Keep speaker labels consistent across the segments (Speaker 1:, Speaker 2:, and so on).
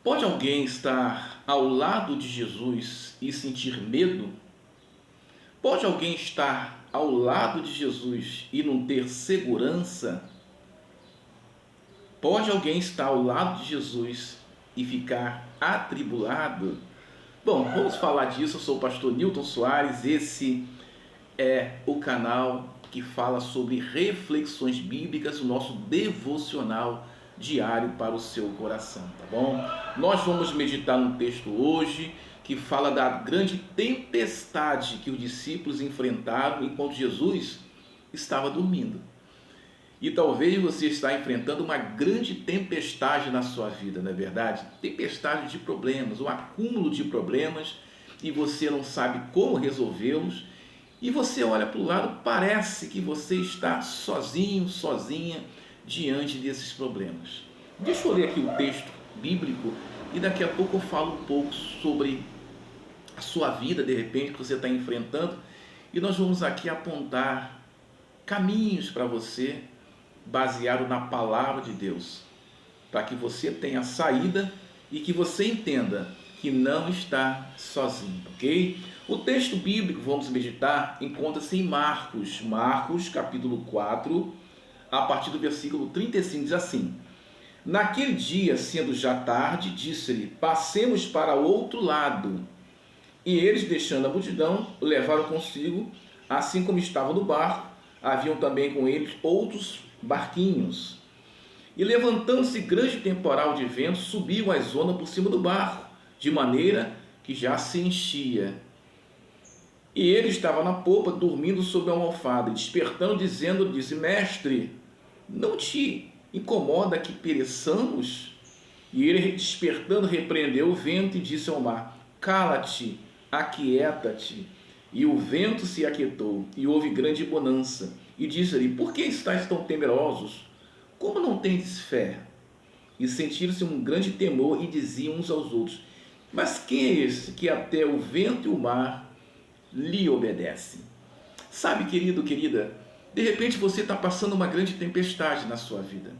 Speaker 1: Pode alguém estar ao lado de Jesus e sentir medo? Pode alguém estar ao lado de Jesus e não ter segurança? Pode alguém estar ao lado de Jesus e ficar atribulado? Bom, vamos falar disso. Eu sou o pastor Newton Soares. Esse é o canal que fala sobre reflexões bíblicas, o nosso devocional diário para o seu coração, tá bom? Nós vamos meditar num texto hoje que fala da grande tempestade que os discípulos enfrentaram enquanto Jesus estava dormindo. E talvez você está enfrentando uma grande tempestade na sua vida, não é verdade? Tempestade de problemas, um acúmulo de problemas, e você não sabe como resolvê-los. E você olha para o lado, parece que você está sozinho, sozinha, diante desses problemas. Deixa eu ler aqui o texto bíblico e daqui a pouco eu falo um pouco sobre a sua vida, de repente, que você está enfrentando. E nós vamos aqui apontar caminhos para você, baseado na palavra de Deus, para que você tenha saída e que você entenda que não está sozinho, ok? O texto bíblico, vamos meditar, encontra-se em Marcos capítulo 4, a partir do versículo 35, diz assim: Naquele dia, sendo já tarde, disse-lhe, passemos para o outro lado. E eles, deixando a multidão, o levaram consigo, assim como estavam no barco, haviam também com eles outros barquinhos. E levantando-se grande temporal de vento, subiu as ondas por cima do barco, de maneira que já se enchia. E ele estava na popa, dormindo sobre a almofada, despertando, disse, Mestre, não te incomoda que pereçamos? E ele, despertando, repreendeu o vento e disse ao mar, Cala-te, aquieta-te. E o vento se aquietou, e houve grande bonança. E disse-lhe, por que estáis tão temerosos? Como não tendes fé? E sentiram-se um grande temor e diziam uns aos outros, mas quem é esse que até o vento e o mar lhe obedecem? Sabe, querido, querida, de repente você está passando uma grande tempestade na sua vida.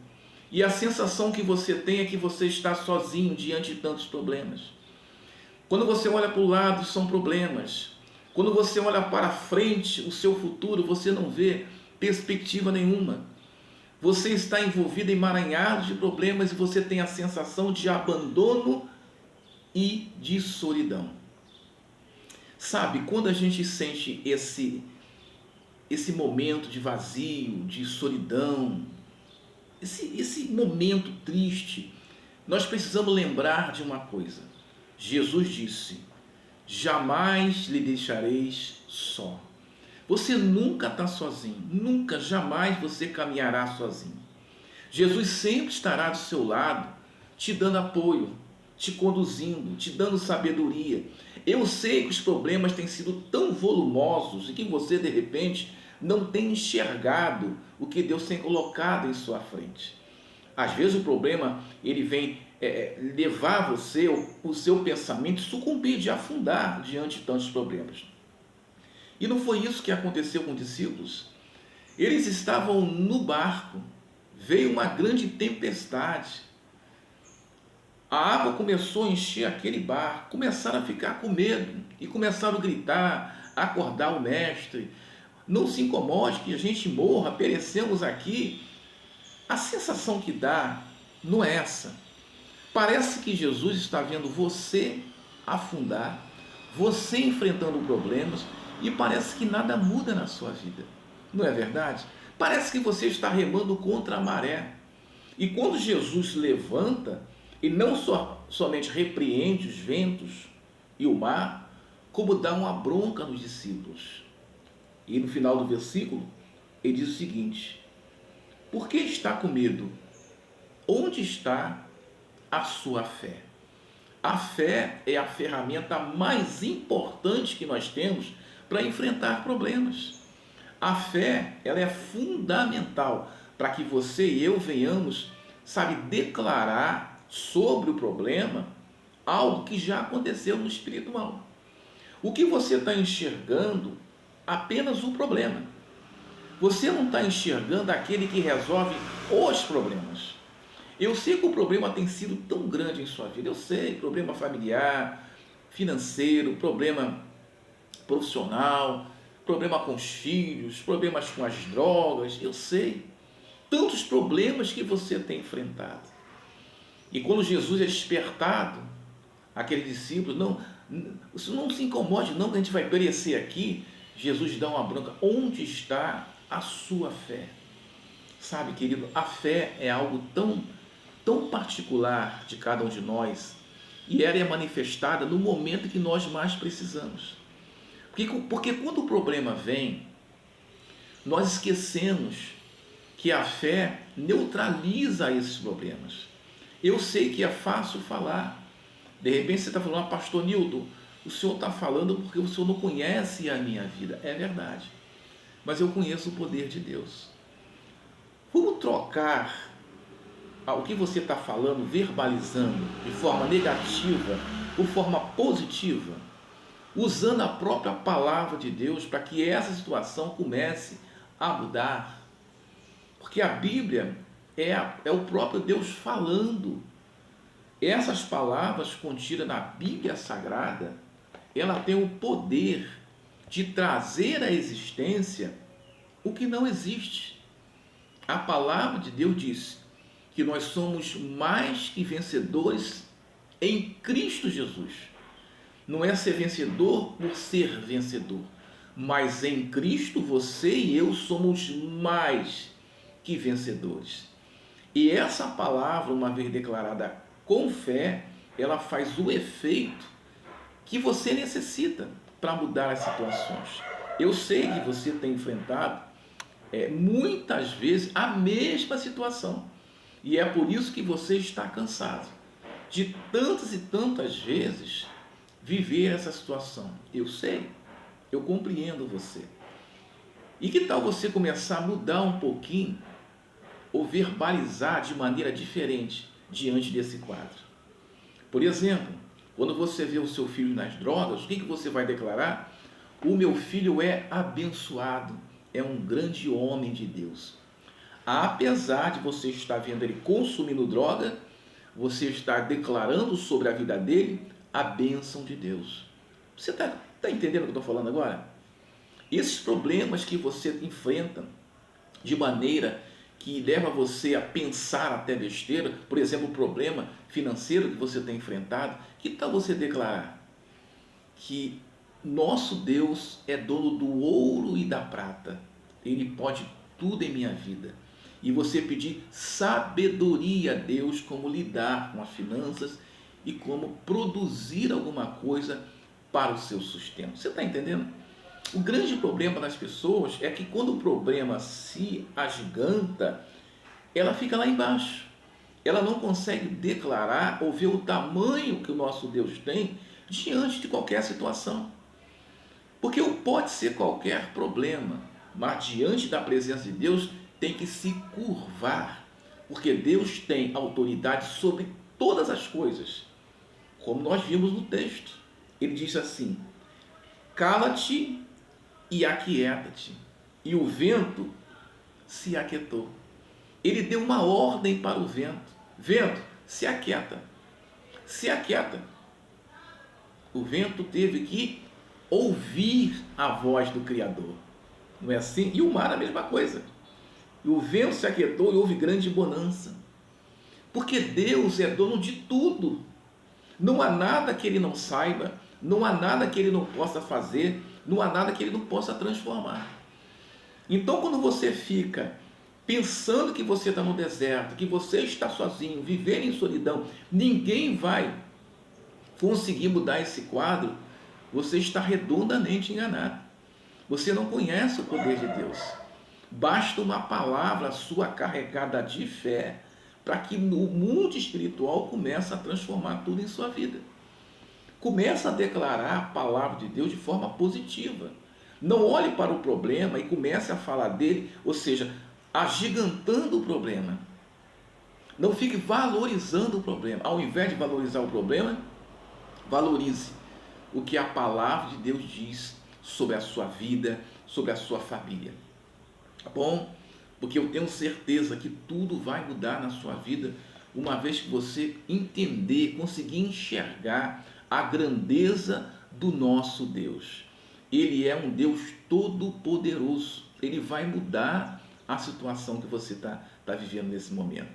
Speaker 1: E a sensação que você tem é que você está sozinho diante de tantos problemas. Quando você olha para o lado, são problemas. Quando você olha para frente, o seu futuro, você não vê perspectiva nenhuma. Você está envolvido em emaranhados de problemas e você tem a sensação de abandono e de solidão. Sabe, quando a gente sente esse momento de vazio, de solidão, esse momento triste, nós precisamos lembrar de uma coisa. Jesus disse, jamais lhe deixareis só. Você nunca está sozinho, nunca, jamais você caminhará sozinho. Jesus sempre estará do seu lado, te dando apoio, te conduzindo, te dando sabedoria. Eu sei que os problemas têm sido tão volumosos e que você, de repente, não tem enxergado o que Deus tem colocado em sua frente. Às vezes o problema, ele vem levar você, o seu pensamento, sucumbir, de afundar diante de tantos problemas. E não foi isso que aconteceu com os discípulos. Eles estavam no barco, veio uma grande tempestade. A água começou a encher aquele barco, começaram a ficar com medo e começaram a gritar, a acordar o mestre. Não se incomode que a gente morra, perecemos aqui. A sensação que dá não é essa. Parece que Jesus está vendo você afundar, você enfrentando problemas, e parece que nada muda na sua vida. Não é verdade? Parece que você está remando contra a maré. E quando Jesus se levanta, e não somente repreende os ventos e o mar, como dá uma bronca nos discípulos. E no final do versículo, ele diz o seguinte, por que está com medo? Onde está a sua fé? A fé é a ferramenta mais importante que nós temos para enfrentar problemas. A fé, ela é fundamental para que você e eu venhamos, declarar sobre o problema algo que já aconteceu no espiritual. O que você está enxergando? Apenas o problema. Você não está enxergando aquele que resolve os problemas. Eu sei que o problema tem sido tão grande em sua vida. Eu sei, problema familiar, financeiro, problema profissional, problema com os filhos, problemas com as drogas. Eu sei. Tantos problemas que você tem enfrentado. E quando Jesus é despertado, aqueles discípulos, não se incomode não, que a gente vai perecer aqui. Jesus dá uma bronca. Onde está a sua fé? Sabe, querido, a fé é algo tão particular de cada um de nós, e ela é manifestada no momento que nós mais precisamos. Porque quando o problema vem, nós esquecemos que a fé neutraliza esses problemas. Eu sei que é fácil falar. De repente você está falando, pastor Nilton, o senhor está falando porque o senhor não conhece a minha vida. É verdade. Mas eu conheço o poder de Deus. Vamos trocar o que você está falando, verbalizando de forma negativa, por forma positiva, usando a própria palavra de Deus para que essa situação comece a mudar. Porque a Bíblia é o próprio Deus falando. Essas palavras contidas na Bíblia Sagrada, ela tem o poder de trazer à existência o que não existe. A palavra de Deus diz que nós somos mais que vencedores em Cristo Jesus. Não é ser vencedor por ser vencedor, mas em Cristo você e eu somos mais que vencedores. E essa palavra, uma vez declarada com fé, ela faz o efeito que você necessita para mudar as situações. Eu sei que você tem enfrentado muitas vezes a mesma situação, e é por isso que você está cansado de tantas e tantas vezes viver essa situação. Eu sei, eu compreendo você. E que tal você começar a mudar um pouquinho ou verbalizar de maneira diferente diante desse quadro? Por exemplo, quando você vê o seu filho nas drogas, o que você vai declarar? O meu filho é abençoado, é um grande homem de Deus. Apesar de você estar vendo ele consumindo droga, você está declarando sobre a vida dele a bênção de Deus. Você está entendendo o que eu estou falando agora? Esses problemas que você enfrenta de maneira que leva você a pensar até besteira, por exemplo, o problema financeiro que você tem enfrentado, que tal você declarar que nosso Deus é dono do ouro e da prata, Ele pode tudo em minha vida, e você pedir sabedoria a Deus como lidar com as finanças e como produzir alguma coisa para o seu sustento. Você está entendendo? O grande problema das pessoas é que quando o problema se agiganta, ela fica lá embaixo. Ela não consegue declarar ou ver o tamanho que o nosso Deus tem diante de qualquer situação. Porque pode ser qualquer problema, mas diante da presença de Deus tem que se curvar. Porque Deus tem autoridade sobre todas as coisas. Como nós vimos no texto. Ele disse assim: cala-te e aquieta-te. E o vento se aquietou. Ele deu uma ordem para o vento: vento, se aquieta. Se aquieta. O vento teve que ouvir a voz do Criador. Não é assim? E o mar a mesma coisa. E o vento se aquietou e houve grande bonança. Porque Deus é dono de tudo. Não há nada que Ele não saiba, não há nada que Ele não possa fazer, não há nada que Ele não possa transformar. Então, quando você fica pensando que você está no deserto, que você está sozinho, vivendo em solidão, ninguém vai conseguir mudar esse quadro, você está redondamente enganado. Você não conhece o poder de Deus. Basta uma palavra sua carregada de fé para que no mundo espiritual comece a transformar tudo em sua vida. Comece a declarar a palavra de Deus de forma positiva. Não olhe para o problema e comece a falar dele, ou seja, agigantando o problema. Não fique valorizando o problema. Ao invés de valorizar o problema, valorize o que a palavra de Deus diz sobre a sua vida, sobre a sua família. Tá bom? Porque eu tenho certeza que tudo vai mudar na sua vida. uma vez que você entender, conseguir enxergar a grandeza do nosso Deus. Ele é um Deus todo-poderoso. Ele vai mudar a situação que você está vivendo nesse momento.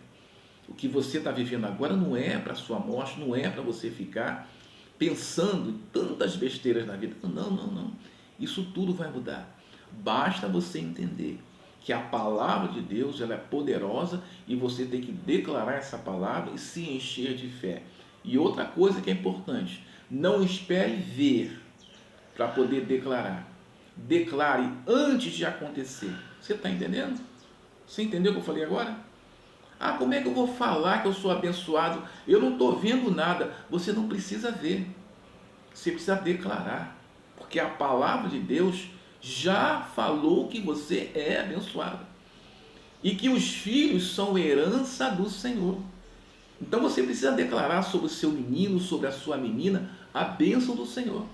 Speaker 1: O que você está vivendo agora não é para a sua morte, não é para você ficar pensando em tantas besteiras na vida. Não, não, não. Isso tudo vai mudar. Basta você entender que a palavra de Deus ela é poderosa e você tem que declarar essa palavra e se encher de fé. E outra coisa que é importante, não espere ver para poder declarar. Declare antes de acontecer. Você está entendendo? Você entendeu o que eu falei agora? Ah, como é que eu vou falar que eu sou abençoado? Eu não estou vendo nada. Você não precisa ver. Você precisa declarar. Porque a palavra de Deus já falou que você é abençoado. E que os filhos são herança do Senhor. Então você precisa declarar sobre o seu menino, sobre a sua menina, a bênção do Senhor.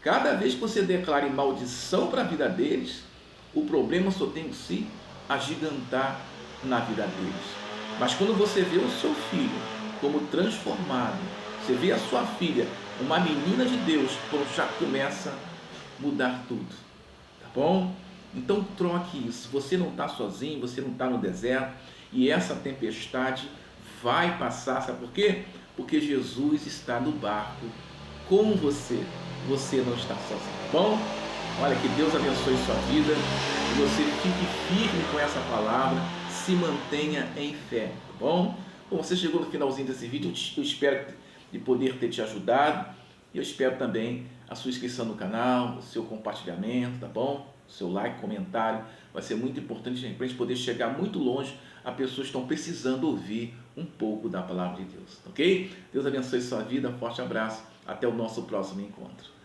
Speaker 1: Cada vez que você declare maldição para a vida deles, o problema só tem que se agigantar na vida deles. Mas quando você vê o seu filho como transformado, você vê a sua filha, uma menina de Deus, já começa a mudar tudo. Tá bom? Então troque isso. Você não está sozinho, você não está no deserto e essa tempestade vai passar. Sabe por quê? Porque Jesus está no barco com você. Você não está sozinho. Tá bom? Olha, que Deus abençoe sua vida, que você fique firme com essa palavra, se mantenha em fé, tá bom? Bom, você chegou no finalzinho desse vídeo, eu espero de poder ter te ajudado, e eu espero também a sua inscrição no canal, o seu compartilhamento, tá bom? O seu like, comentário, vai ser muito importante para a gente poder chegar muito longe a pessoas que estão precisando ouvir um pouco da palavra de Deus, ok? Deus abençoe sua vida, um forte abraço, até o nosso próximo encontro.